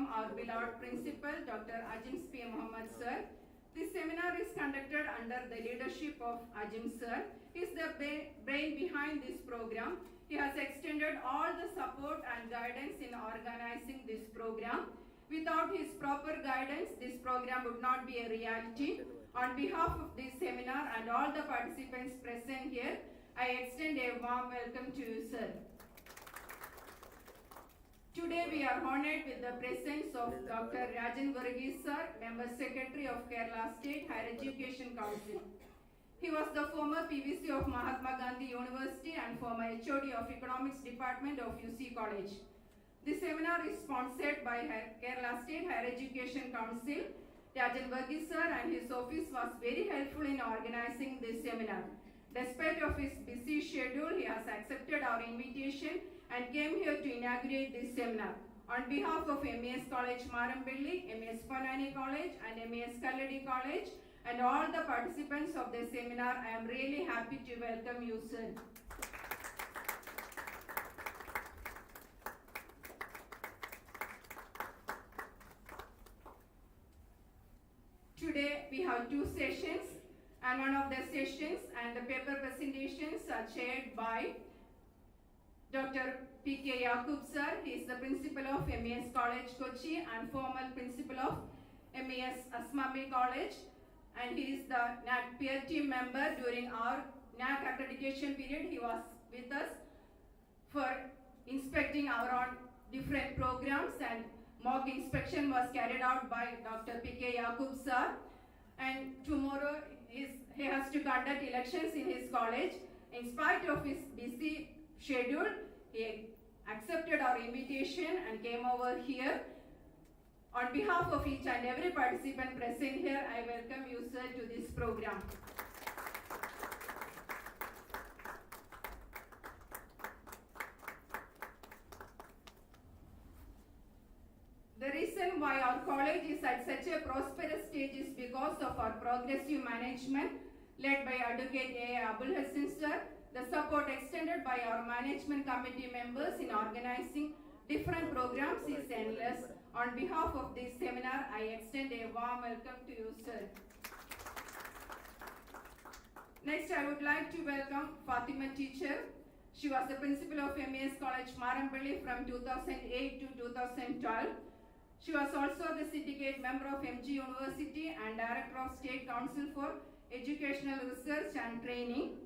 welcome our beloved principal, Dr. Ajims P. Muhammad sir. This seminar is conducted under the leadership of Ajim sir. He is the brain behind this program. He has extended all the support and guidance in organizing this program. Without his proper guidance, this program would not be a reality. On behalf of this seminar and all the participants present here, I extend a warm welcome to you, sir. Today we are honored with the presence of Dr. Rajan Varghese sir, Member Secretary of Kerala State Higher Education Council. He was the former PVC of Mahatma Gandhi University and former HOD of Economics Department of UC College. This seminar is sponsored by Kerala State Higher Education Council. Rajan Varghese sir and his office was very helpful in organizing this seminar. Despite of his busy schedule, he has accepted our invitation and came here to inaugurate this seminar. On behalf of MES College Marambelli, MES Ponnani College and MES Kalladi College and all the participants of the seminar, I am really happy to welcome you, sir. Today we have two sessions, and one of the sessions and the paper presentations are chaired by Dr. P.K. Yakub sir. He is the principal of MES College Kochi and former principal of MES Asmami College, and he is the NAC peer team member during our NAC accreditation period. He was with us for inspecting our own different programs, and mock inspection was carried out by Dr. P.K. Yakub sir. And tomorrow he has to conduct elections in his college. In spite of his busy schedule, he accepted our invitation and came over here. On behalf of each and every participant present here, I welcome you, sir, to this program. The reason why our college is at such a prosperous stage is because of our progressive management led by Advocate A. Abul Hassan sir, the support extended by our management committee members in organizing different programs is endless. On behalf of this seminar, I extend a warm welcome to you, sir. Next, I would like to welcome Fatima teacher. She was the principal of MES College Marambelli from 2008 to 2012. She was also the syndicate member of MG University and director of State Council for Educational Research and Training.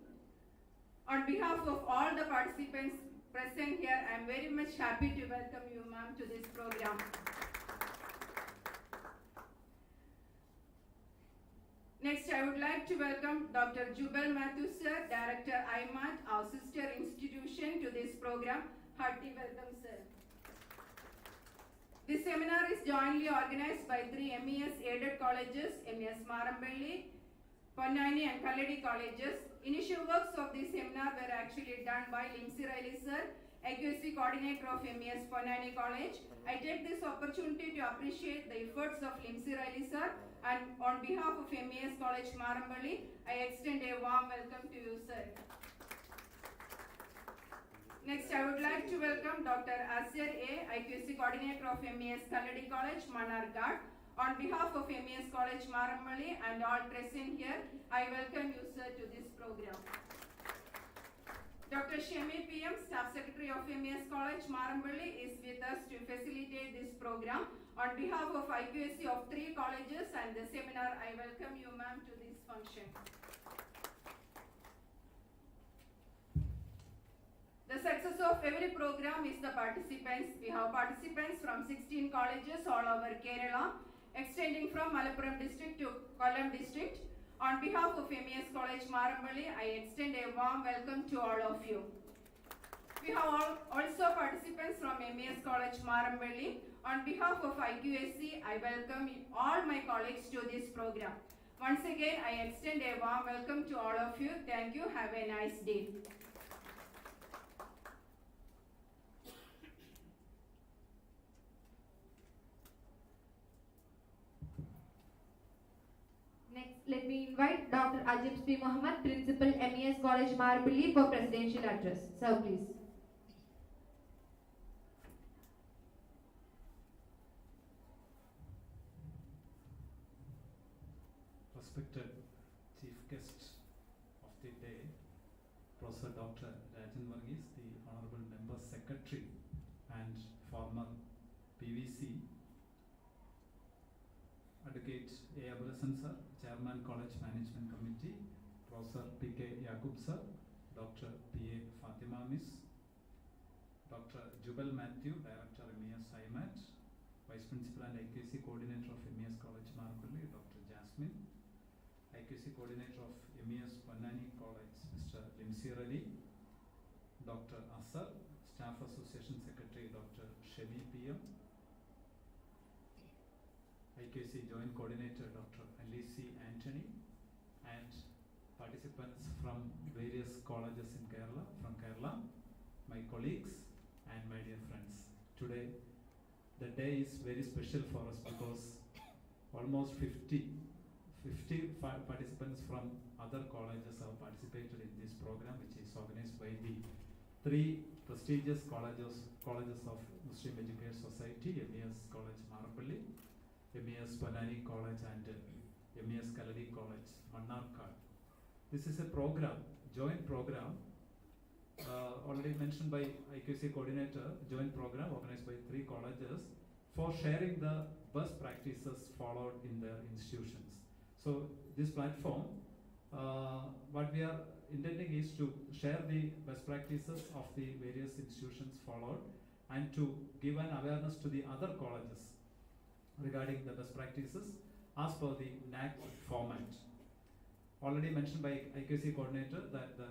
On behalf of all the participants present here, I am very much happy to welcome you, ma'am, to this program. Next, I would like to welcome Dr. Jubal Matthew sir, Director IMAT, our sister institution, to this program. Hearty welcome, sir. This seminar is jointly organized by three MES aided colleges, MES Marambelli, Ponnani and Kalladi colleges. Initial works of this seminar were actually done by Limsi Riley sir, AQC coordinator of MES Ponnani College. I take this opportunity to appreciate the efforts of Limsi Riley sir, and on behalf of MES College Marambelli, I extend a warm welcome to you, sir. Next, I would like to welcome Dr. Asir A, IQC coordinator of MES Kalladi College, Manargad. On behalf of MES College Marambelli and all present here, I welcome you, sir, to this program. Dr. Shemi PM, Staff Secretary of MES College Marambelli, is with us to facilitate this program. On behalf of IQAC of three colleges and the seminar, I welcome you, ma'am, to this function. The success of every program is the participants. We have participants from 16 colleges all over Kerala, extending from Malappuram district to Kollam district. On behalf of MES College Marambelli, I extend a warm welcome to all of you. We have also participants from MES College Marambelli. On behalf of IQAC, I welcome all my colleagues to this program. Once again, I extend a warm welcome to all of you. Thank you. Have a nice day. Next, let me invite Dr. Ajims P. Muhammad, Principal, MES College Marambelli, for Presidential Address. Sir, please. respected chief guest of the day, Professor Dr. Rajan Varghese, the Honorable Member Secretary and former PVC, Advocate A. Abulasan sir, Chairman College Management Committee, Professor P.K. Yaqub sir, Dr. P.A. Fatima Miss, Dr. Jubal Matthew, Director MES IMAT, Vice Principal and IQC Coordinator of MES College Marapalli, Dr. Jasmine, IQC Coordinator of MES Pannani College, Mr. Limsir Ali, Dr. Asar, Staff Association Secretary, Dr. Shemi PM, IQC Joint Coordinator, Dr. Alici Anthony, and participants from various colleges in Kerala, my colleagues and my dear friends. Today, the day is very special for us because almost 50 participants from other colleges have participated in this program, which is organized by the three prestigious colleges of Muslim Education Society, MES College Marapalli, MES Pannani College and MES Kaladi College, Mannarkad. This is a program, joint program, already mentioned by IQC coordinator, joint program organized by three colleges for sharing the best practices followed in their institutions. So this platform, what we are intending is to share the best practices of the various institutions followed and to give an awareness to the other colleges regarding the best practices as per the NAC format. Already mentioned by IQC coordinator that the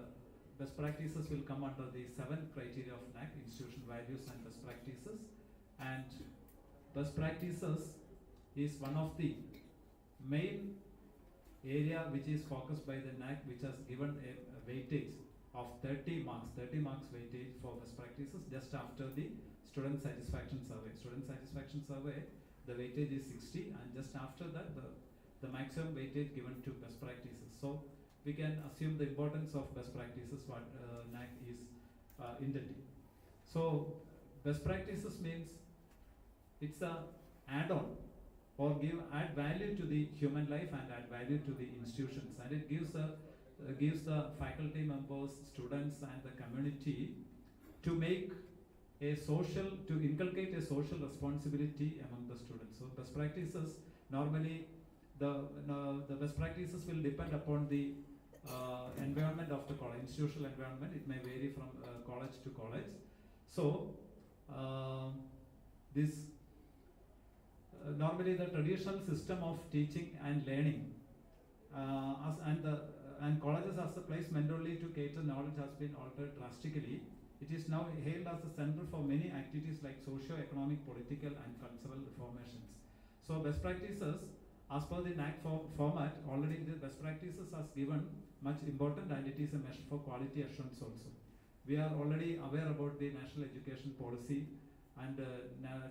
best practices will come under the 7 criteria of NAC, institution values and best practices. And best practices is one of the main area which is focused by the NAC, which has given a weightage of 30 marks weightage for best practices just after the student satisfaction survey. Student satisfaction survey, the weightage is 60, and just after that the maximum weightage given to best practices. So we can assume the importance of best practices what NAC is intending. So best practices means it's a add-on or add value to the human life and add value to the institutions, and it gives the faculty members, students and the community to inculcate a social responsibility among the students. So best practices, normally the best practices will depend upon the environment of the college, institutional environment. It may vary from college to college. So this normally the traditional system of teaching and learning and colleges as a place meant only to cater knowledge has been altered drastically. It is now hailed as a center for many activities like socio-economic, political and cultural reformations. So best practices as per the NAC format, already the best practices has given much important, and it is a measure for quality assurance also. We are already aware about the national education policy and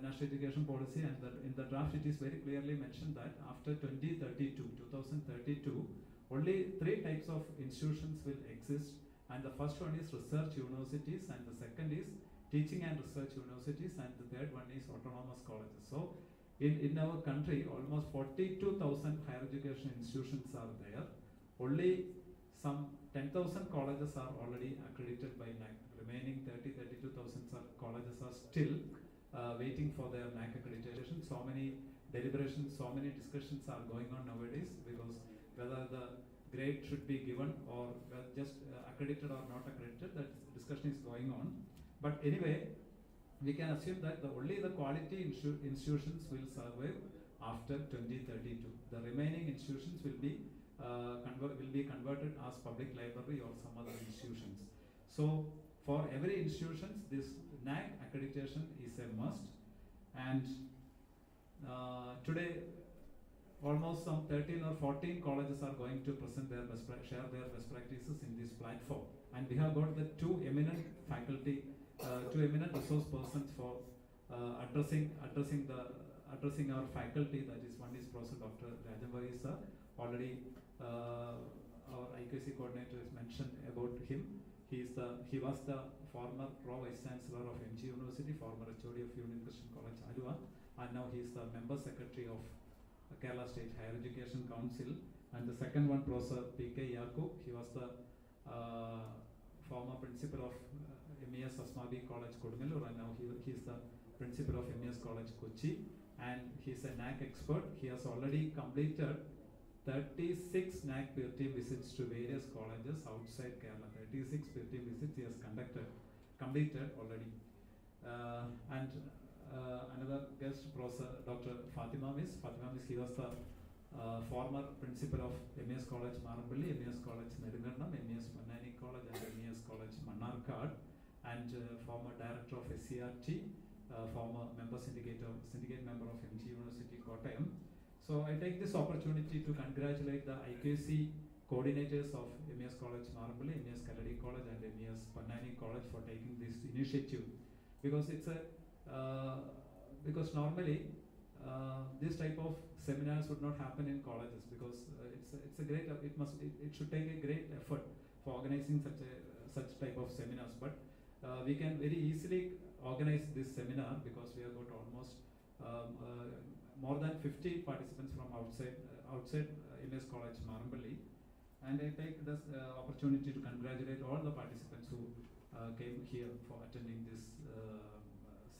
national education policy, and in the draft it is very clearly mentioned that after 2032, only 3 types of institutions will exist, and the first one is research universities, and the second is teaching and research universities, and the third one is autonomous colleges. So in our country, almost 42,000 higher education institutions are there. Only some 10,000 colleges are already accredited by NAC. Remaining 32,000 colleges are still waiting for their NAC accreditation. So many deliberations, so many discussions are going on nowadays, because whether the grade should be given or just accredited or not accredited, that discussion is going on. But anyway, we can assume that only the quality institutions will survive after 2032. The remaining institutions will be converted as public library or some other institutions. So for every institutions, this NAC accreditation is a must. And today, almost some 13 or 14 colleges are going to present share their best practices in this platform. And we have got the 2 eminent faculty, 2 eminent resource persons for addressing our faculty. That is, one is Professor Dr. Rajan Varghese sir. Already our IQC coordinator has mentioned about him. He was the former Pro Vice Chancellor of MG University, former HOD of Union Christian College, Alua, and now he is the Member Secretary of Kerala State Higher Education Council, And the second one, Professor P.K. Yakub, he was the former principal of MES Asmabi College Kodungalur, and now he is the principal of MES College Kochi, and he is a NAC expert. He has already completed 36 NAC peer team visits to various colleges outside Kerala. 36 peer team visits he has completed already. And another guest, Professor Dr. Fatima Miss, he was the former principal of MES College Marambali, MES College Nedungandam, MES Mannani College and MES College Mannarkad, and former director of SCRT, former syndicate member of MG University Kottayam. So I take this opportunity to congratulate the IQC coordinators of MES College Marambali, MES Kalladi College and MES Mannani College for taking this initiative, because it's a because normally this type of seminars would not happen in colleges, because it's a great it should take a great effort for organizing such type of seminars, but we can very easily organize this seminar because we have got almost more than 50 participants from outside MES College Marambali, and I take this opportunity to congratulate all the participants who came here for attending this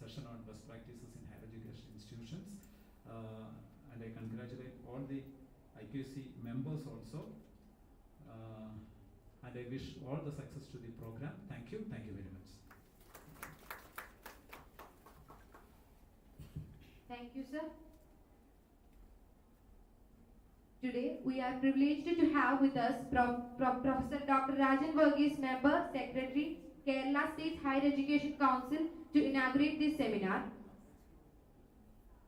session on best practices in higher education institutions, and I congratulate all the IQC members also, and I wish all the success to the program. Thank you very much. Thank you, sir. Today, we are privileged to have with us Professor Dr. Rajan Verghese, Member, Secretary, Kerala State Higher Education Council, to inaugurate this seminar.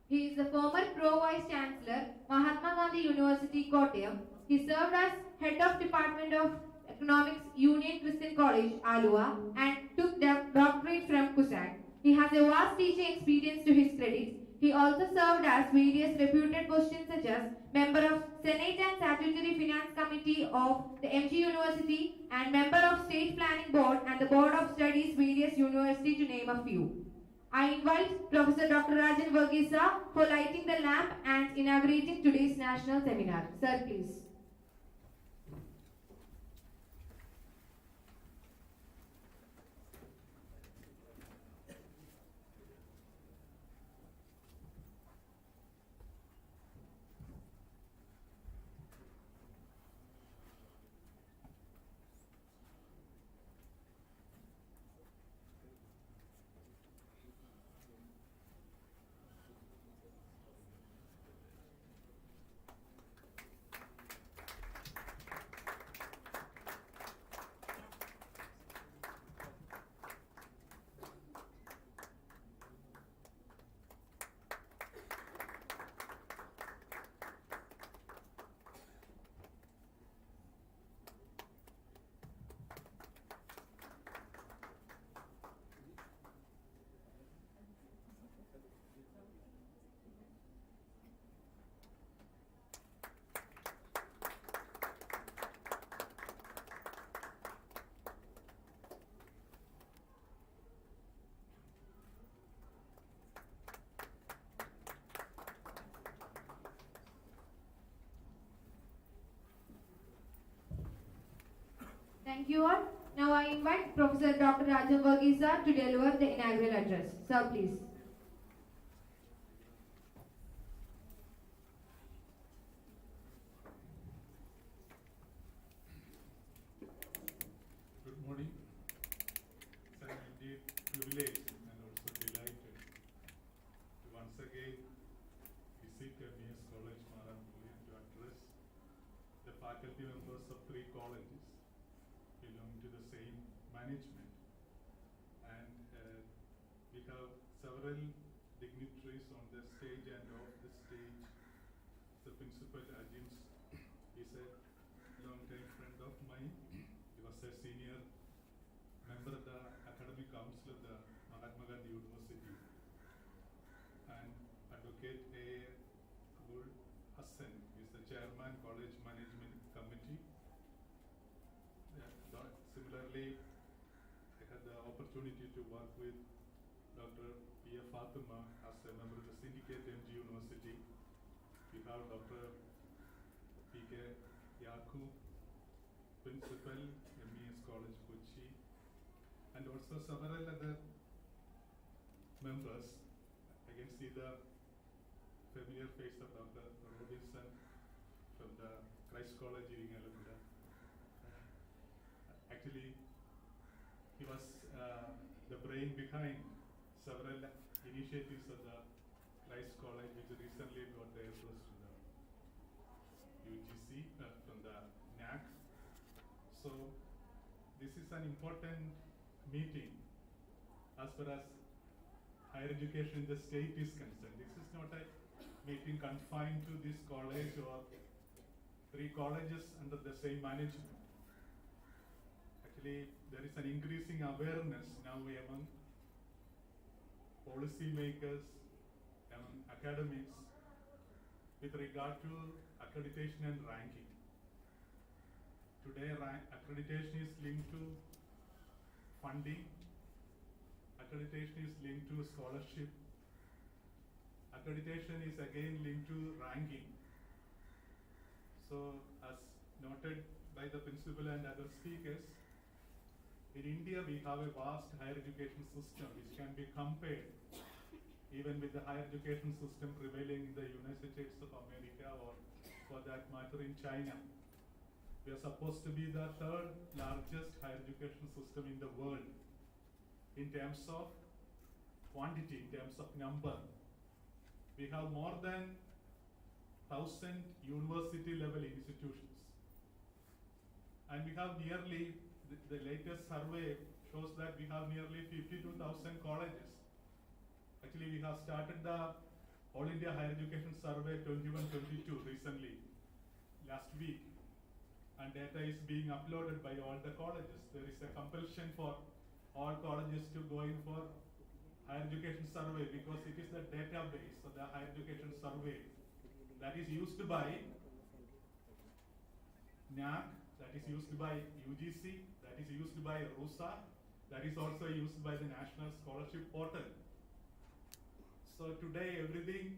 He is the former Pro-Vice Chancellor, Mahatma Gandhi University, Kottayam. He served as Head of Department of Economics, Union Christian College, Alua, and took doctorate from CUSAC. He has a vast teaching experience to his credit. He also served as various reputed positions such as member of Senate and Statutory Finance Committee of the MG University and member of State Planning Board and the Board of Studies various university, to name a few. I invite Professor Dr. Rajan Verghese for lighting the lamp and inaugurating today's national seminar. Sir, please. Thank you all. Now I invite Professor Dr. Rajan Verghese to deliver the inaugural address. Sir, please. Good morning. It's an indeed privilege and also delighted to once again visit MES College Marambali to address the faculty members of 3 colleges belonging to the same management. And we have several dignitaries on the stage and off the stage. The principal Ajim is a long-time friend of mine. He was a senior member of the academic council of the Mahatma Gandhi University. And Advocate A. Abul Hassan is the chairman, College Management Committee. Similarly, I had the opportunity to work with Dr. P. F. Fatima as a member of the syndicate MG University. We have Dr. P.K. Yakub, Principal, MES College, Kochi, and also several other members. I can see the familiar face of Dr. Robinson from the Christ College in Alameda. Actually, he was the brain behind several initiatives of the Christ College, which recently got their first to the UGC from the NAC. So this is an important meeting as far as higher education in the state is concerned. This is not a meeting confined to this college or 3 colleges under the same management. Actually, there is an increasing awareness now among policy makers, among academics, with regard to accreditation and ranking. Today, accreditation is linked to funding, accreditation is linked to scholarship, accreditation is again linked to ranking. So, as noted by the principal and other speakers, in India we have a vast higher education system which can be compared even with the higher education system prevailing in the United States of America or for that matter in China. We are supposed to be the 3rd largest higher education system in the world in terms of quantity, in terms of number. We have more than 1,000 university level institutions. And we have nearly, the latest survey shows that we have nearly 52,000 colleges. Actually, we have started the All India Higher Education Survey 21-22 recently, last week. And data is being uploaded by all the colleges. There is a compulsion for all colleges to go in for higher education survey because it is the database of the higher education survey that is used by NAC, that is used by UGC, that is used by RUSA, that is also used by the National Scholarship Portal. So today everything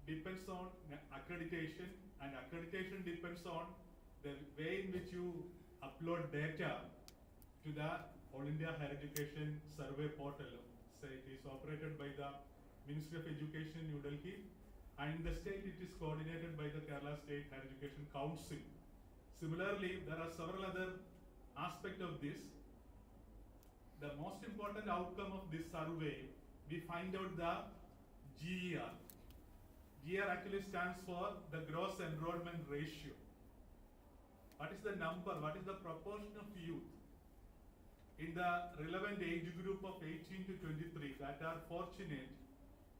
depends on accreditation, and accreditation depends on the way in which you upload data to the All India Higher Education Survey Portal. So it is operated by the Ministry of Education, New Delhi, and in the state it is coordinated by the Kerala State Higher Education Council. Similarly, there are several other aspects of this. The most important outcome of this survey, we find out the GER. GER actually stands for the gross enrollment ratio. What is the number, what is the proportion of youth in the relevant age group of 18 to 23 that are fortunate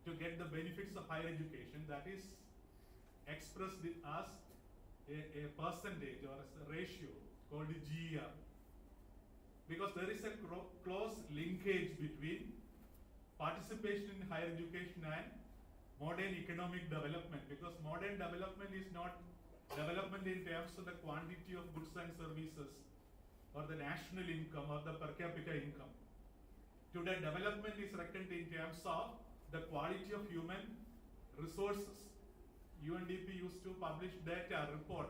to get the benefits of higher education, that is expressed as a percentage or as a ratio called GER. Because there is a close linkage between participation in higher education and modern economic development, because modern development is not development in terms of the quantity of goods and services or the national income or the per capita income. Today, development is reckoned in terms of the quality of human resources. UNDP used to publish data report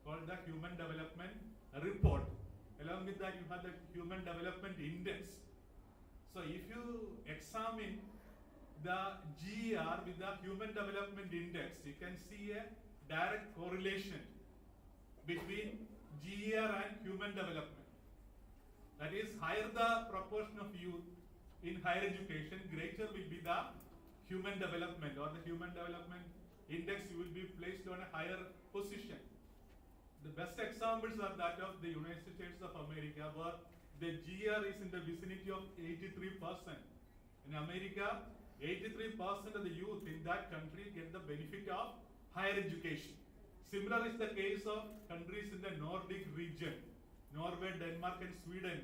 called the Human Development Report. Along with that, you have the Human Development Index. So if you examine the GER with the Human Development Index, you can see a direct correlation between GER and human development. That is, higher the proportion of youth in higher education, greater will be the human development, or the human development index will be placed on a higher position. The best examples are that of the United States of America, where the GER is in the vicinity of 83%. In America, 83% of the youth in that country get the benefit of higher education. Similar is the case of countries in the Nordic region, Norway, Denmark and Sweden.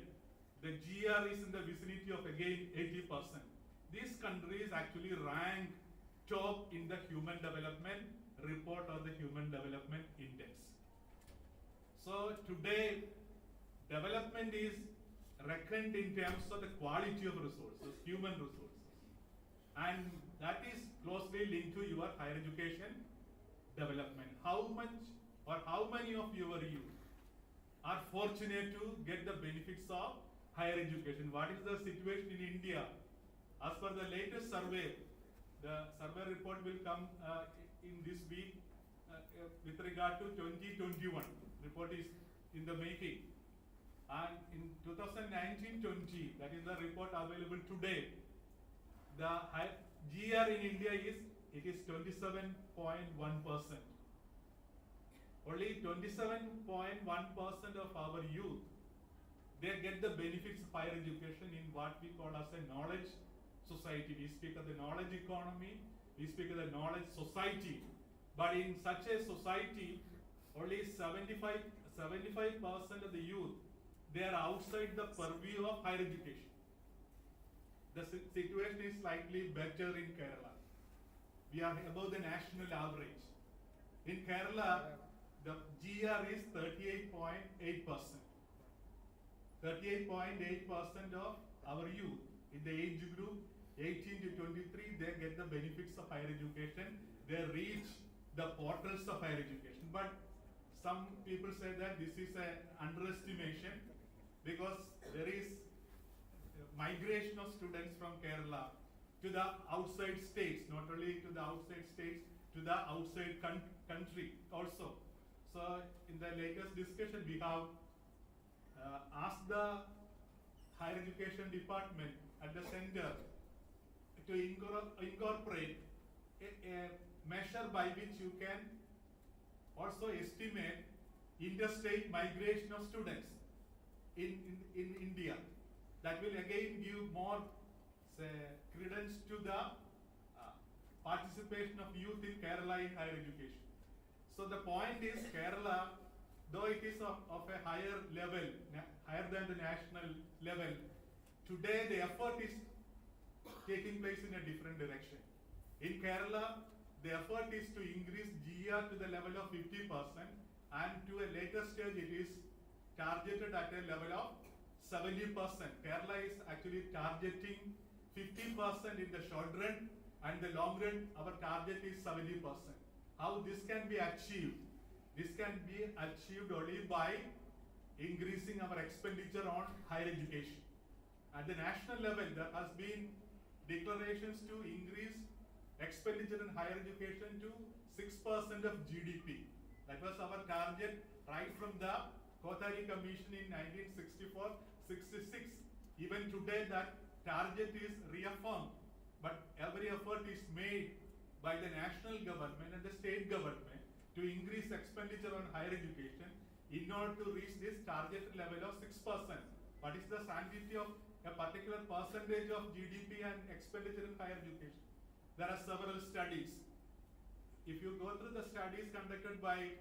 The GER is in the vicinity of again 80%. These countries actually rank top in the Human Development Report or the Human Development Index. So today, development is reckoned in terms of the quality of resources, human resources. And that is closely linked to your higher education development. How much or how many of your youth are fortunate to get the benefits of higher education? What is the situation in India? As per the latest survey, the survey report will come in this week with regard to 2021. Report is in the making. And in 2019-20, that is the report available today, the GR in India is 27.1%. Only 27.1% of our youth, they get the benefits of higher education in what we call as a knowledge society. We speak of the knowledge economy, we speak of the knowledge society. But in such a society, only 75% of the youth, they are outside the purview of higher education. The situation is slightly better in Kerala. We are above the national average. In Kerala, the GR is 38.8%. 38.8% of our youth in the age group 18 to 23, they get the benefits of higher education. They reach the portals of higher education. But some people say that this is an underestimation because there is migration of students from Kerala to the outside states, not only to the outside states, to the outside country also. So in the latest discussion, we have asked the higher education department at the center to incorporate a measure by which you can also estimate interstate migration of students in India. That will again give more credence to the participation of youth in Kerala in higher education. So the point is, Kerala, though it is of a higher level, higher than the national level, today the effort is taking place in a different direction. In Kerala, the effort is to increase GR to the level of 50%, and to a later stage it is targeted at a level of 70%. Kerala is actually targeting 50% in the short run, and the long run our target is 70%. How this can be achieved? This can be achieved only by increasing our expenditure on higher education. At the national level, there has been declarations to increase expenditure in higher education to 6% of GDP. That was our target right from the Kothari Commission in 1964-66. Even today that target is reaffirmed, but every effort is made by the national government and the state government to increase expenditure on higher education in order to reach this target level of 6%. What is the sanctity of a particular percentage of GDP and expenditure in higher education? There are several studies. If you go through the studies conducted by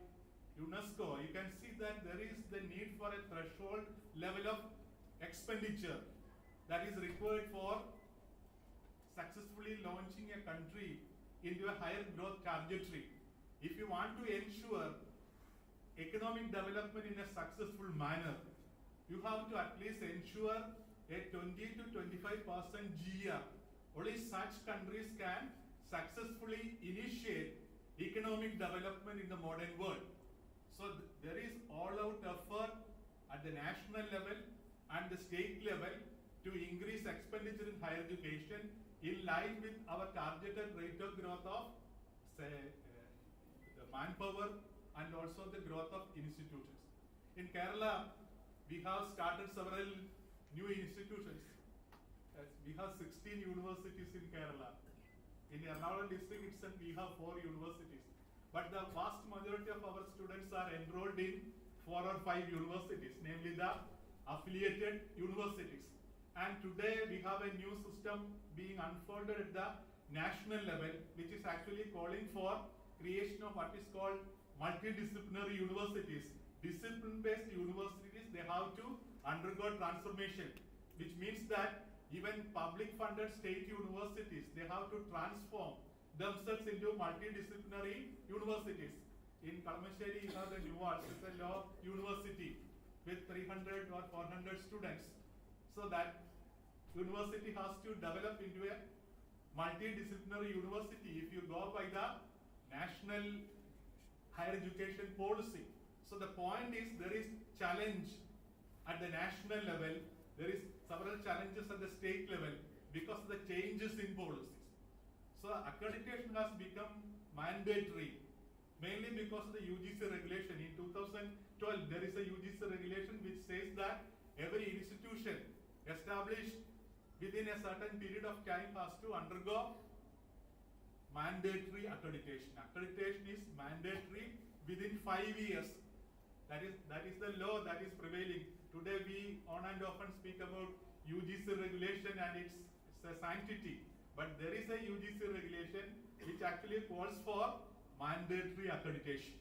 UNESCO, you can see that there is the need for a threshold level of expenditure that is required for successfully launching a country into a higher growth trajectory. If you want to ensure economic development in a successful manner, you have to at least ensure a 20 to 25% GR. Only such countries can successfully initiate economic development in the modern world. So there is all-out effort at the national level and the state level to increase expenditure in higher education in line with our targeted rate of growth of, say, the manpower and also the growth of institutions. In Kerala, we have started several new institutions. We have 16 universities in Kerala. In Ernakulam district itself, we have 4 universities. But the vast majority of our students are enrolled in 4 or 5 universities, namely the affiliated universities. And today we have a new system being unfolded at the national level, which is actually calling for creation of what is called multidisciplinary universities. Discipline-based universities, they have to undergo transformation, which means that even public funded state universities, they have to transform themselves into multidisciplinary universities. In Kalmasheri, you have the New Arts, it's a law university with 300 or 400 students. So that university has to develop into a multidisciplinary university. If you go by the national higher education policy. So the point is there is challenge at the national level, there is several challenges at the state level because of the changes in policies. So accreditation has become mandatory mainly because of the UGC regulation. In 2012, there is a UGC regulation which says that every institution established within a certain period of time has to undergo mandatory accreditation. Accreditation is mandatory within 5 years. That is the law that is prevailing. Today we on and often speak about UGC regulation and its a sanctity. But there is a UGC regulation which actually calls for mandatory accreditation.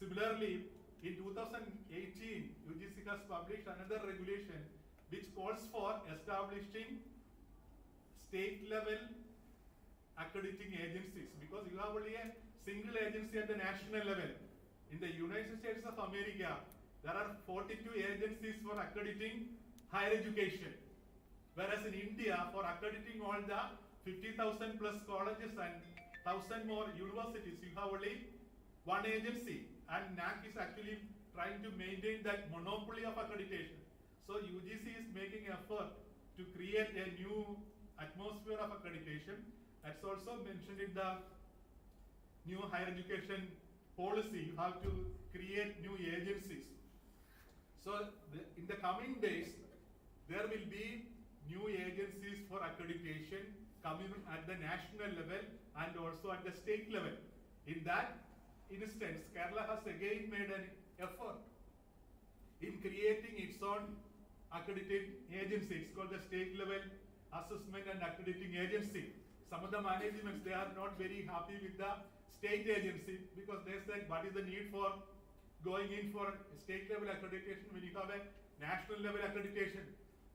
Similarly, in 2018, UGC has published another regulation which calls for establishing state level accrediting agencies, because you have only a single agency at the national level. In the United States of America, there are 42 agencies for accrediting higher education. Whereas in India, for accrediting all the 50,000 plus colleges and 1,000 more universities, you have only one agency. And NAC is actually trying to maintain that monopoly of accreditation. So UGC is making effort to create a new atmosphere of accreditation. That's also mentioned in the new higher education policy. You have to create new agencies. So in the coming days, there will be new agencies for accreditation coming at the national level and also at the state level. In that instance, Kerala has again made an effort in creating its own accrediting agency. It's called the State Level Assessment and Accrediting Agency. Some of the managements, they are not very happy with the state agency because they said, what is the need for going in for state level accreditation when you have a national level accreditation?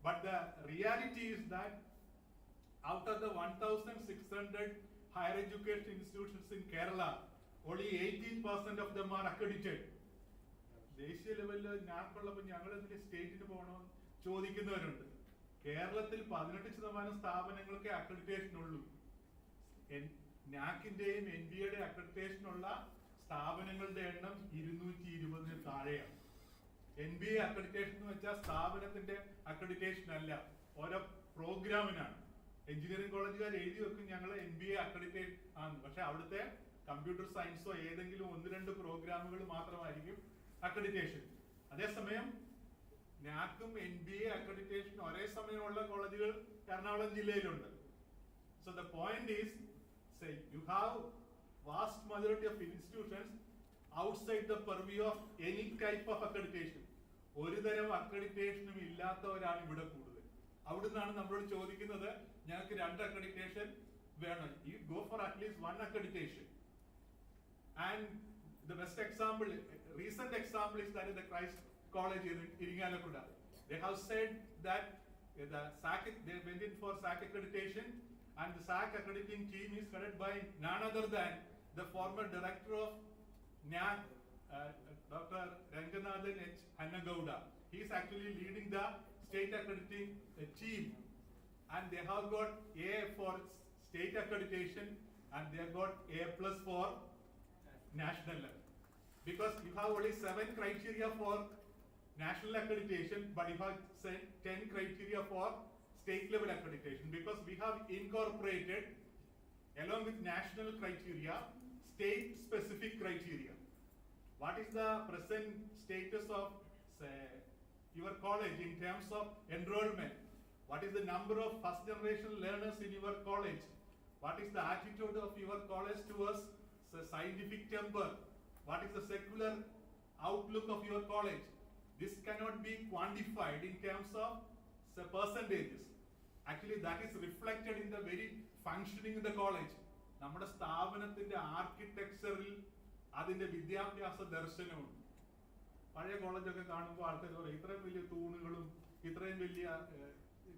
But the reality is that out of the 1,600 higher education institutions in Kerala, only 18% of them are accredited. ദേശീയ ലെവലിൽ ഞാക്കുള്ളപ്പോൾ ഞങ്ങൾ എന്തിന് സ്റ്റേറ്റിന് പോകണമെന്ന് ചോദിക്കുന്നവരുണ്ട്. കേരളത്തിൽ 18% സ്ഥാപനങ്ങൾക്ക് accreditation ഉള്ളൂ. നാക്കിന്റെയും NBA accreditation ഉള്ള സ്ഥാപനങ്ങളുടെ എണ്ണം 220 താഴെയാണ്. NBA അക്രഡിറ്റേഷൻ എന്ന് വെച്ചാൽ സ്ഥാപനത്തിന്റെ അക്രഡിറ്റേഷൻ അല്ല, ഓരോ പ്രോഗ്രാമിനാണ്. എഞ്ചിനീയറിംഗ് കോളേജുകാർ എഴുതി വെക്കും ഞങ്ങൾ NBA അക്രഡിറ്റേറ്റ് ആണ്, പക്ഷെ അവിടുത്തെ കമ്പ്യൂട്ടർ സയൻസോ ഏതെങ്കിലും 1-2 പ്രോഗ്രാമുകൾ മാത്രമായിരിക്കും അക്രഡിറ്റേഷൻ. അതേസമയം നാക്കും NBA അക്രഡിറ്റേഷൻ ഒരേ സമയമുള്ള കോളേജുകൾ എറണാകുളം ജില്ലയിലുണ്ട്. So the point is, say you have vast majority of institutions outside the purview of any type of accreditation. ഒരു തരം അക്രഡിറ്റേഷനും ഇല്ലാത്തവരാണ് ഇവിടെ കൂടുതൽ. അവിടുന്നാണ് നമ്മളോട് ചോദിക്കുന്നത് ഞങ്ങൾക്ക് 2 അക്രഡിറ്റേഷൻ വേണം. You go for at least 1 accreditation. And the best example, recent example is that in the Christ College in Iringalakkuda. They have said that the SAC, they went in for SAC accreditation, and the SAC accrediting team is headed by none other than the former director of NAC, Dr. Ranganathan H. Hannagowda. He is actually leading the state accrediting team, and they have got A for state accreditation, and they have got A+ for national level. Because you have only 7 criteria for national accreditation, but you have 10 criteria for state level accreditation, because we have incorporated along with national criteria state specific criteria. What is the present status of, say, your college in terms of enrollment? What is the number of first generation learners in your college? What is the attitude of your college towards scientific temper? What is the secular outlook of your college? This cannot be quantified in terms of say, percentages. Actually, that is reflected in the very functioning of the college. നമ്മുടെ സ്ഥാപനത്തിന്റെ ആർക്കിടെക്ചറിൽ അതിന്റെ വിദ്യാഭ്യാസ ദർശനമുണ്ട്. പഴയ കോളേജൊക്കെ കാണുമ്പോൾ ആൾക്കാർ പറയും ഇത്രയും വലിയ തൂണുകളും ഇത്രയും വലിയ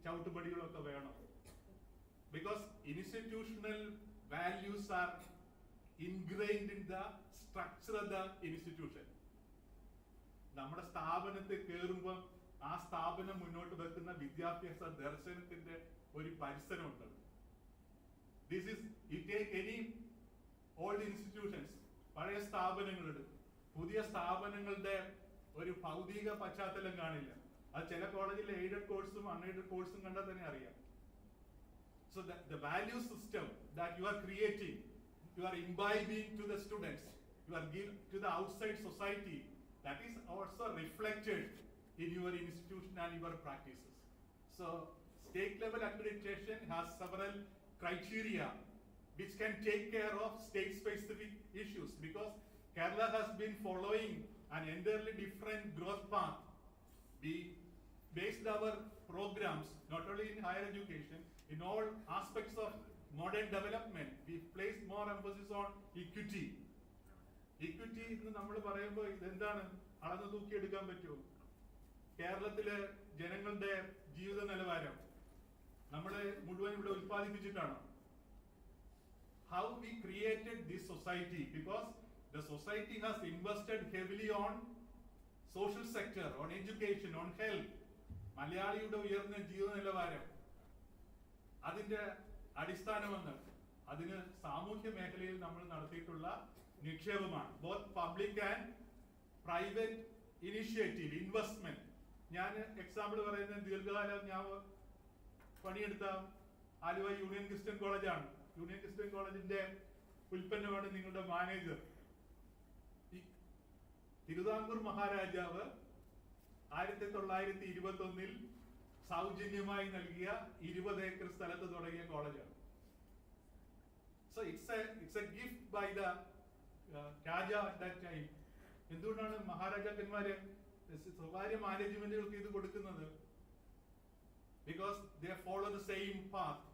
ചവിട്ടുപടികളും ഒക്കെ വേണം. Because institutional values are ingrained in the structure of the institution. നമ്മുടെ സ്ഥാപനത്തിൽ കയറുമ്പോൾ ആ സ്ഥാപനം മുന്നോട്ട് വെക്കുന്ന വിദ്യാഭ്യാസ ദർശനത്തിന്റെ ഒരു പരിസരമുണ്ട്. This is, you take any old institutions, പഴയ സ്ഥാപനങ്ങളുണ്ട്, പുതിയ സ്ഥാപനങ്ങളുടെ ഒരു ഭൗതിക പശ്ചാത്തലം കാണില്ല. അത് ചില കോളേജിലെ എയ്ഡഡ് കോഴ്സും അൺഎയ്ഡഡ് കോഴ്സും കണ്ടാൽ തന്നെ അറിയാം. So the value system that you are creating, you are imbibing to the students, you are giving to the outside society, that is also reflected in your institution and your practices. So state level accreditation has several criteria which can take care of state specific issues, because Kerala has been following an entirely different growth path. We based our programs not only in higher education, in all aspects of modern development. We placed more emphasis on equity. Equity എന്ന് നമ്മൾ പറയുമ്പോൾ ഇതെന്താണ്? അളന്നു തൂക്കിയെടുക്കാൻ പറ്റുമോ? കേരളത്തിലെ ജനങ്ങളുടെ ജീവിത നിലവാരം നമ്മൾ മുഴുവൻ ഇവിടെ ഉത്പാദിപ്പിച്ചിട്ടാണോ? How we created this society, because the society has invested heavily on social sector, on education, on health. മലയാളിയുടെ ഉയർന്ന ജീവിത നിലവാരം അതിന്റെ അടിസ്ഥാനമെന്ന് അതിന് സാമൂഹ്യ മേഖലയിൽ നമ്മൾ നടത്തിയിട്ടുള്ള നിക്ഷേപമാണ്. Both public and private initiative, investment. ഞാൻ എക്സാമ്പിൾ പറയുന്നത് ദീർഘകാലം ഞാൻ പണിയെടുത്ത ആലുവ യൂണിയൻ ക്രിസ്ത്യൻ കോളേജാണ്. യൂണിയൻ ക്രിസ്ത്യൻ കോളേജിന്റെ ഉൽപ്പന്നമാണ് നിങ്ങളുടെ മാനേജർ. തിരുവിതാംകൂർ മഹാരാജാവ് 1921 സൗജന്യമായി നൽകിയ 20 ഏക്കർ സ്ഥലത്ത് തുടങ്ങിയ കോളേജാണ്. So it's a gift by the raja at that time. എന്തുകൊണ്ടാണ് മഹാരാജാക്കന്മാര് സ്വകാര്യ മാനേജ്മെന്റുകൾക്ക് ഇത് കൊടുക്കുന്നത്? Because they follow the same path.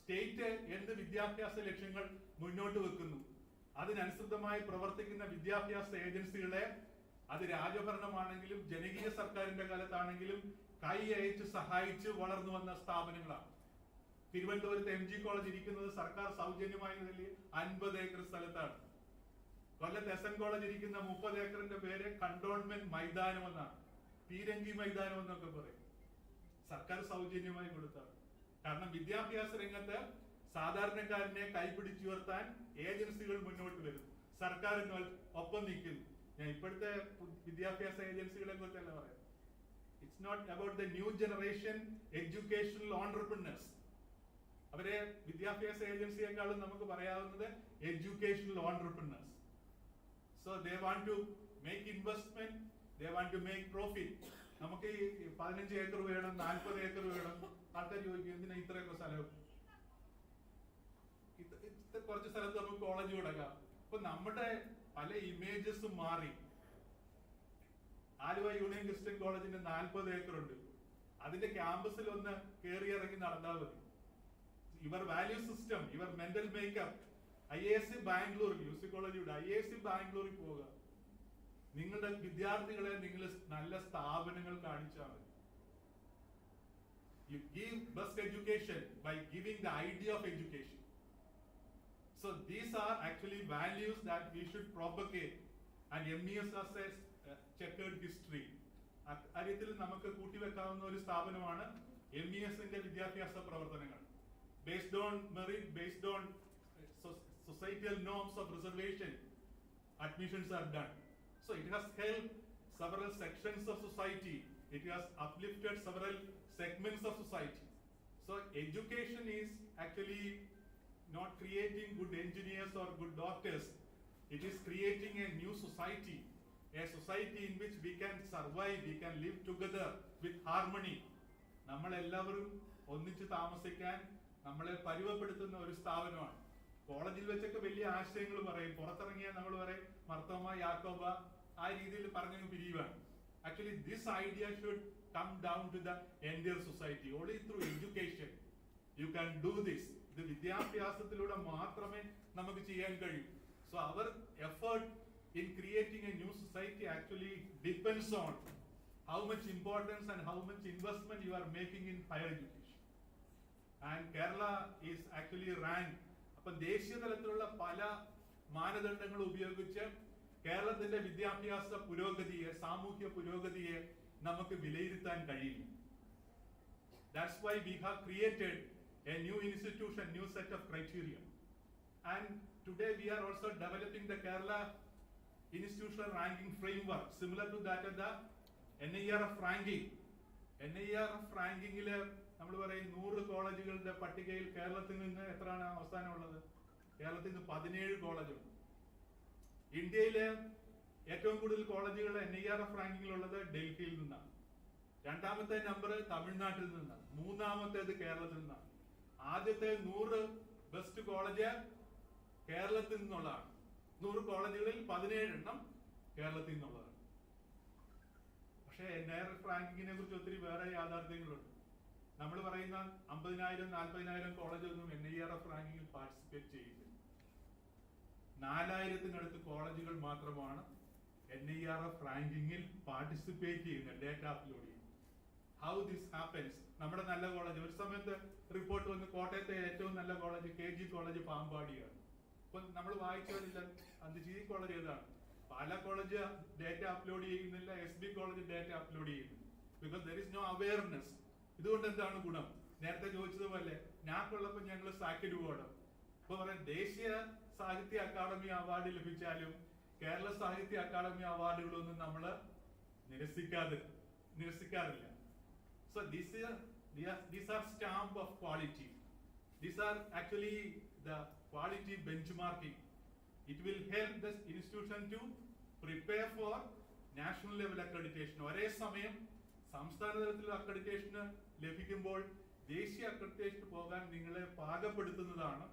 State എന്ത് വിദ്യാഭ്യാസ ലക്ഷ്യങ്ങൾ മുന്നോട്ട് വെക്കുന്നു അതിനനുസൃതമായി പ്രവർത്തിക്കുന്ന വിദ്യാഭ്യാസ ഏജൻസികളെ, അത് രാജഭരണമാണെങ്കിലും ജനകീയ സർക്കാരിന്റെ കാലത്താണെങ്കിലും, കൈ അയച്ച് സഹായിച്ച് വളർന്നു വന്ന സ്ഥാപനങ്ങളാണ്. തിരുവനന്തപുരത്ത് MG കോളേജ് ഇരിക്കുന്നത് സർക്കാർ സൗജന്യമായി നൽകിയ 50 ഏക്കർ സ്ഥലത്താണ്. കൊല്ലത്ത് SN കോളേജ് ഇരിക്കുന്ന 30 ഏക്കറിന്റെ പേര് കണ്ടോൺമെന്റ് മൈതാനം എന്നാണ്. പീരങ്കി മൈതാനം എന്നൊക്കെ പറയും. സർക്കാർ സൗജന്യമായി കൊടുത്താണ്. കാരണം വിദ്യാഭ്യാസ രംഗത്ത് സാധാരണക്കാരനെ കൈപിടിച്ചുയർത്താൻ ഏജൻസികൾ മുന്നോട്ട് വരുന്നു, സർക്കാരിന് ഒപ്പം നിൽക്കുന്നു. ഞാൻ ഇപ്പോഴത്തെ വിദ്യാഭ്യാസ ഏജൻസികളെ കുറിച്ചല്ല പറയാം. It's not about the new generation educational entrepreneurs. അവരെ വിദ്യാഭ്യാസ ഏജൻസിയെക്കാളും നമുക്ക് പറയാവുന്നത് educational entrepreneurs. So they want to make investment, they want to make profit. നമുക്ക് ഈ 15 ഏക്കർ വേണം, 40 ഏക്കർ വേണം. ആൾക്കാർ ചോദിക്കും എന്തിനാ ഇത്രയൊക്കെ സ്ഥലം? കുറച്ച് സ്ഥലത്ത് നമുക്ക് കോളേജ് തുടങ്ങാം. അപ്പൊ നമ്മുടെ പല ഇമേജസും മാറി. ആലുവ യൂണിയൻ ക്രിസ്ത്യൻ കോളേജിന് 40 ഏക്കർ ഉണ്ട്. അതിന്റെ ക്യാമ്പസിൽ ഒന്ന് കയറി ഇറങ്ങി നടന്നാൽ മതി. Your value system, your mental makeup. IISc Bangalore, UC കോളേജിലൂടെ IISc ബാംഗ്ലൂരിൽ പോവുക. നിങ്ങളുടെ വിദ്യാർത്ഥികളെ നിങ്ങൾ നല്ല സ്ഥാപനങ്ങൾ കാണിച്ചാൽ മതി. You give best education by giving the idea of education. So these are actually values that we should propagate, and MES has a checkered history. അക്കാര്യത്തിൽ നമുക്ക് കൂട്ടിവെക്കാവുന്ന ഒരു സ്ഥാപനമാണ് MESന്റെ വിദ്യാഭ്യാസ പ്രവർത്തനങ്ങൾ. Based on merit, based on societal norms of reservation, admissions are done. So it has helped several sections of society. It has uplifted several segments of society. So education is actually not creating good engineers or good doctors. It is creating a new society, a society in which we can survive, we can live together with harmony. നമ്മൾ എല്ലാവരും ഒന്നിച്ച് താമസിക്കാൻ നമ്മളെ പരിവപ്പെടുത്തുന്ന ഒരു സ്ഥാപനമാണ്. കോളേജിൽ വെച്ചൊക്കെ വലിയ ആശയങ്ങൾ പറയും, പുറത്തിറങ്ങിയാൽ നമ്മൾ പറയും മർത്തോമ യാക്കോബ, ആ രീതിയിൽ പറഞ്ഞു പിരിയുവാണ്. Actually, this idea should come down to the entire society. Only through education you can do this. ഇത് വിദ്യാഭ്യാസത്തിലൂടെ മാത്രമേ നമുക്ക് ചെയ്യാൻ കഴിയൂ. So our effort in creating a new society actually depends on how much importance and how much investment you are making in higher education. And Kerala is actually ranked. അപ്പോൾ ദേശീയ തലത്തിലുള്ള പല മാനദണ്ഡങ്ങൾ ഉപയോഗിച്ച് കേരളത്തിന്റെ വിദ്യാഭ്യാസ പുരോഗതിയെ, സാമൂഹ്യ പുരോഗതിയെ നമുക്ക് വിലയിരുത്താൻ കഴിയില്ല. That's why we have created a new institution, new set of criteria. And today we are also developing the Kerala institutional ranking framework similar to that of the NIRF ranking. NIRF റാങ്കിങ്ങിൽ നമ്മൾ പറയും 100 കോളേജുകളുടെ പട്ടികയിൽ കേരളത്തിൽ നിന്ന് എത്രയാണ് അവസാനമുള്ളത്? കേരളത്തിൽ നിന്ന് 17 കോളേജുണ്ട്. ഇന്ത്യയിലെ ഏറ്റവും കൂടുതൽ കോളേജുകൾ NIRF റാങ്കിങ്ങിലുള്ളത് ഡൽഹിയിൽ നിന്നാണ്. രണ്ടാമത്തെ നമ്പർ തമിഴ്നാട്ടിൽ നിന്നാണ്. മൂന്നാമത്തേത് കേരളത്തിൽ നിന്നാണ്. ആദ്യത്തെ 100 ബെസ്റ്റ് കോളേജ് കേരളത്തിൽ നിന്നുള്ളതാണ്. 100 കോളേജുകളിൽ 17 എണ്ണം കേരളത്തിൽ നിന്നുള്ളതാണ്. പക്ഷേ NIRF റാങ്കിങ്ങിനെ കുറിച്ച് ഒത്തിരി വേറെ യാഥാർത്ഥ്യങ്ങളുണ്ട്. നമ്മൾ പറയുന്ന 50,000 40,000 കോളേജൊന്നും NIRF റാങ്കിങ്ങിൽ പാർട്ടിസിപ്പേറ്റ് ചെയ്യില്ല. 4,000-നടുത്ത് കോളേജുകൾ മാത്രമാണ് NIRF റാങ്കിങ്ങിൽ പാർട്ടിസിപ്പേറ്റ് ചെയ്യുന്നത്, ഡേറ്റ അപ്ലോഡ് ചെയ്യുന്നത്. How this happens? നമ്മുടെ നല്ല കോളേജ്, ഒരു സമയത്ത് റിപ്പോർട്ട് വന്ന് കോട്ടയത്തെ ഏറ്റവും നല്ല കോളേജ് KG കോളേജ് പാമ്പാടിയാണ്. ഇപ്പൊ നമ്മൾ വായിച്ചവരില്ല അത് GE കോളേജ് ഏതാണ്? പാല കോളേജ് ഡേറ്റ അപ്ലോഡ് ചെയ്യുന്നില്ല, SB കോളേജ് ഡേറ്റ അപ്ലോഡ് ചെയ്യുന്നു. Because there is no awareness. ഇതുകൊണ്ട് എന്താണ് ഗുണം? നേരത്തെ ചോദിച്ചതുപോലെ ഞാക്കുള്ളപ്പോൾ ഞങ്ങൾ സാക്കിഡ് പോകണം. ഇപ്പൊ പറയാം, ദേശീയ സാഹിത്യ അക്കാദമി അവാർഡ് ലഭിച്ചാലും കേരള സാഹിത്യ അക്കാദമി അവാർഡുകളൊന്നും നമ്മൾ നിരസിക്കാറില്ല. So these are stamp of quality. These are actually the quality benchmarking. It will help the institution to prepare for national level accreditation. ഒരേ സമയം സംസ്ഥാന തലത്തിലുള്ള അക്രഡിറ്റേഷന് ലഭിക്കുമ്പോൾ ദേശീയ അക്രഡിറ്റേഷന് പോകാൻ നിങ്ങളെ പാകപ്പെടുത്തുന്നതാണ്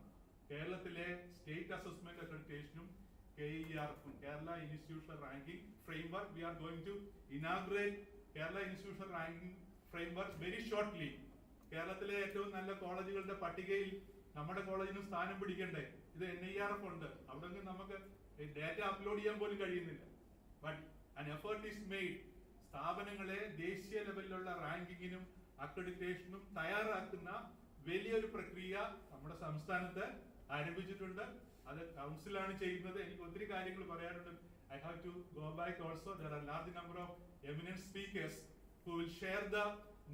കേരളത്തിലെ സ്റ്റേറ്റ് അസസ്മെന്റ് അക്രഡിറ്റേഷനും KERF, Kerala institutional ranking framework. We are going to inaugurate Kerala institutional ranking framework very shortly. കേരളത്തിലെ ഏറ്റവും നല്ല കോളേജുകളുടെ പട്ടികയിൽ നമ്മുടെ കോളേജിനും സ്ഥാനം പിടിക്കണ്ടേ? ഇത് NIRF ഉണ്ട്, അവിടെ നിന്ന് നമുക്ക് ഡേറ്റ അപ്ലോഡ് ചെയ്യാൻ പോലും കഴിയുന്നില്ല. But an effort is made. സ്ഥാപനങ്ങളെ ദേശീയ ലെവലിലുള്ള റാങ്കിങ്ങിനും അക്രഡിറ്റേഷനും തയ്യാറാക്കുന്ന വലിയൊരു പ്രക്രിയ നമ്മുടെ സംസ്ഥാനത്ത് ആരംഭിച്ചിട്ടുണ്ട്. അത് കൗൺസിലാണ് ചെയ്യുന്നത്. എനിക്ക് ഒത്തിരി കാര്യങ്ങൾ പറയാനുണ്ട്. I have to go back also. There are large number of eminent speakers who will share the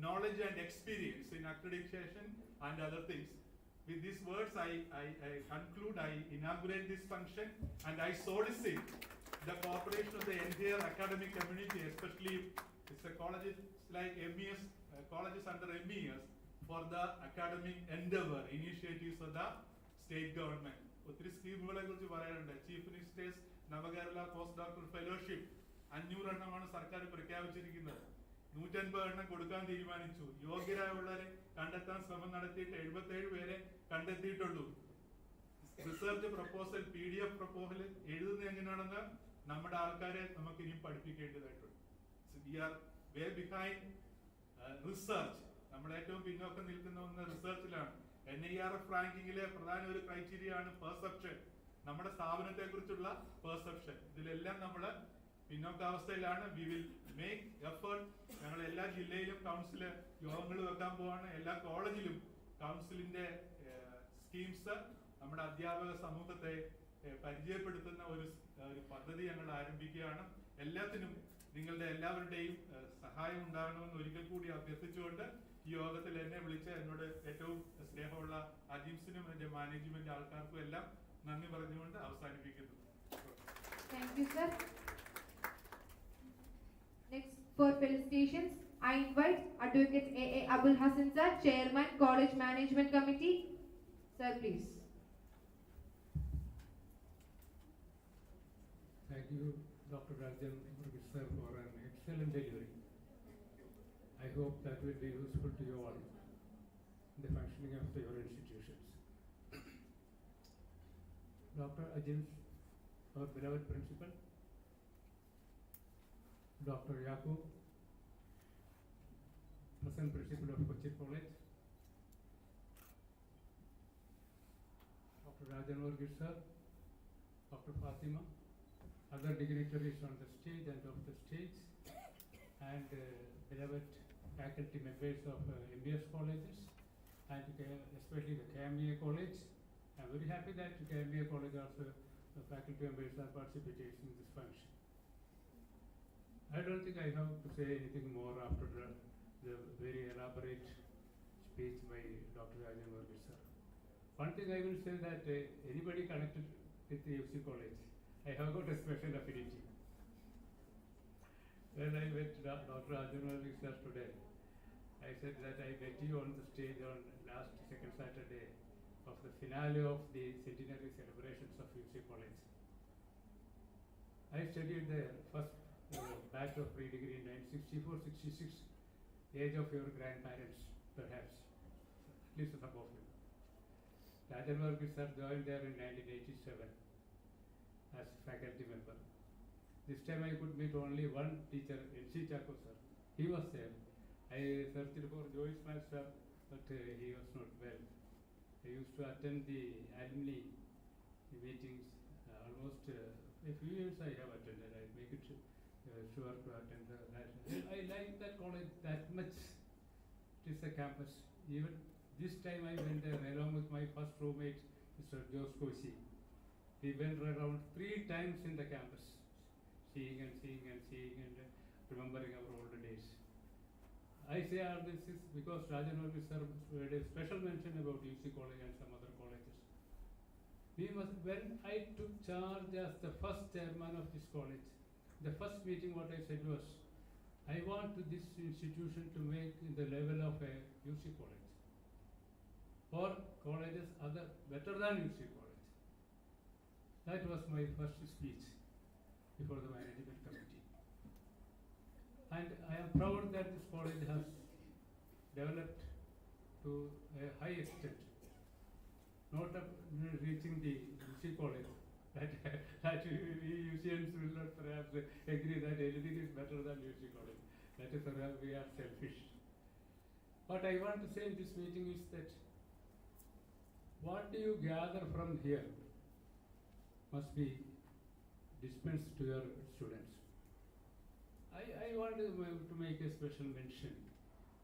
knowledge and experience in accreditation and other things. With these words, I conclude, I inaugurate this function, and I solicit the cooperation of the entire academic community, especially it's a colleges like MES, colleges under MES, for the academic endeavor initiatives of the state government. ഒത്തിരി സ്കീമുകളെ കുറിച്ച് പറയാനുണ്ട്. Chief ministers നവകേരള post doctor fellowship 500 എണ്ണമാണ് സർക്കാർ പ്രഖ്യാപിച്ചിരിക്കുന്നത്. 150 എണ്ണം കൊടുക്കാൻ തീരുമാനിച്ചു. യോഗ്യരായുള്ളവരെ കണ്ടെത്താൻ ശ്രമം നടത്തിയിട്ട് 77 പേരെ കണ്ടെത്തിയിട്ടുള്ളൂ. റിസർച്ച് പ്രപ്പോസൽ PDF പ്രപ്പോസൽ എഴുതുന്നത് എങ്ങനെയാണെന്ന് നമ്മുടെ ആൾക്കാരെ നമുക്ക് ഇനിയും പഠിപ്പിക്കേണ്ടതായിട്ടുണ്ട്. വി ആർ വേ ബിഹൈൻഡ് റിസർച്ച്. നമ്മൾ ഏറ്റവും പിന്നോക്കം നിൽക്കുന്ന ഒന്ന് റിസർച്ചിലാണ്. NIRF റാങ്കിങ്ങിലെ പ്രധാന ഒരു ക്രൈറ്റീരിയ ആണ് പെർസെപ്ഷൻ, നമ്മുടെ സ്ഥാപനത്തെ കുറിച്ചുള്ള പെർസെപ്ഷൻ. ഇതിലെല്ലാം നമ്മൾ പിന്നോക്കാവസ്ഥയിലാണ്. We will make effort. ഞങ്ങൾ എല്ലാ ജില്ലയിലും കൗൺസിൽ യോഗങ്ങൾ വെക്കാൻ പോവാണ്. എല്ലാ കോളേജിലും കൗൺസിലിന്റെ സ്കീംസ് നമ്മുടെ അധ്യാപക സമൂഹത്തെ പരിചയപ്പെടുത്തുന്ന ഒരു പദ്ധതി ഞങ്ങൾ ആരംഭിക്കുകയാണ്. എല്ലാത്തിനും നിങ്ങളുടെ എല്ലാവരുടെയും സഹായം ഉണ്ടാകണമെന്ന് ഒരിക്കൽ കൂടി അഭ്യർത്ഥിച്ചുകൊണ്ട് ഈ യോഗത്തിൽ എന്നെ വിളിച്ച എന്നോട് ഏറ്റവും സ്നേഹമുള്ള അജീംസിനും എന്റെ മാനേജ്മെന്റ് ആൾക്കാർക്കും എല്ലാം നന്ദി പറഞ്ഞുകൊണ്ട് അവസാനിപ്പിക്കുന്നു. Thank you, sir. Next, for felicitations, I invite Advocate A.A. Abul Hassan sir, Chairman, College Management Committee. Sir, please. Thank you, Dr. Rajan sir, for an excellent delivery. I hope that will be useful to you all in the functioning of your institutions. Dr. Ajins, our beloved principal, Dr. Yakub, present principal of Kochi College, Dr. Rajan Varghese sir, Dr. Fatima, other dignitaries on the stage and off the stage, and beloved faculty members of MBS colleges, and especially the KMEA College. I am very happy that KMEA College also the faculty members are participating in this function. I don't think I have to say anything more after the very elaborate speech by Dr. Rajan Varghese sir. One thing I will say that anybody connected with the FC College, I have got a special affinity. When I met Dr. Arjun sir today, I said that I met you on the stage on last second Saturday of the finale of the centenary celebrations of UC College. I studied there first batch of pre-degree in 1964-66, age of your grandparents, perhaps, at least some of you. Rajan Varghese sir joined there in 1987 as faculty member. This time I could meet only one teacher, N.C. Chako sir. He was there. I searched for Joyce Math sir, but he was not well. I used to attend the alumni meetings almost a few years I have attended. I make it sure to attend that. I like that college that much. It is a campus. Even this time I went there along with my first roommate, Mr. Jose Kosi. We went around 3 times in the campus, seeing and remembering our old days. I say all this is because Rajan Varghese sir made a special mention about UC College and some other colleges. When I took charge as the first chairman of this college, the first meeting what I said was, I want this institution to make the level of a UC college, or colleges other better than UC college. That was my first speech before the management committee. And I am proud that this college has developed to a high extent, not up reaching the UC college. That we UCians will not perhaps agree that anything is better than UC college. That is perhaps we are selfish. What I want to say in this meeting is that what do you gather from here must be dispensed to your students. I want to make a special mention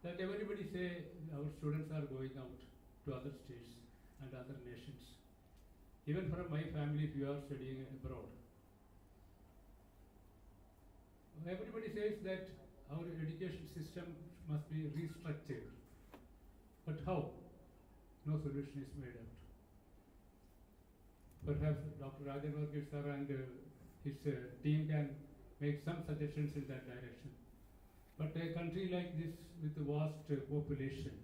that everybody say our students are going out to other states and other nations. Even from my family, if you are studying abroad, everybody says that our education system must be restructured. But how? No solution is made out. Perhaps Dr. Rajan Varghese sir and his team can make some suggestions in that direction. But a country like this with a vast population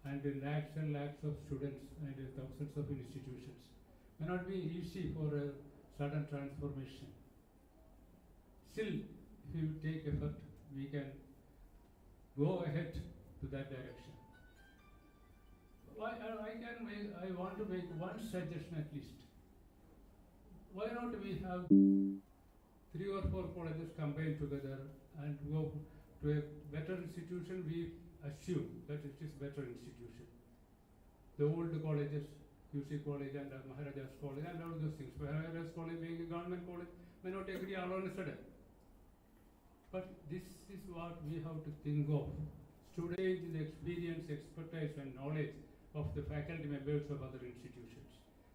and lakhs and lakhs of students and thousands of institutions may not be easy for a sudden transformation. Still, if you take effort, we can go ahead to that direction. I want to make one suggestion at least. Why not we have 3 or 4 colleges combined together and go to a better institution? We assume that it is better institution. The old colleges, UC College and Maharajas College and all those things. Maharajas College being a government college may not agree all on a sudden. But this is what we have to think of. Students, the experience, expertise and knowledge of the faculty members of other institutions.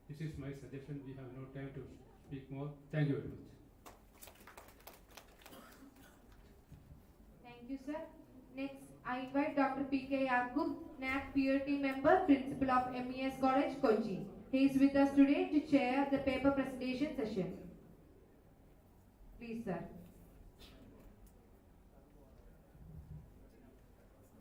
This is my suggestion. We have no time to speak more. Thank you very much. Thank you, sir. Next, I invite Dr. P.K. Yakub, NAC peer team member, Principal of MES College, Kochi. He is with us today to chair the paper presentation session. Please, sir.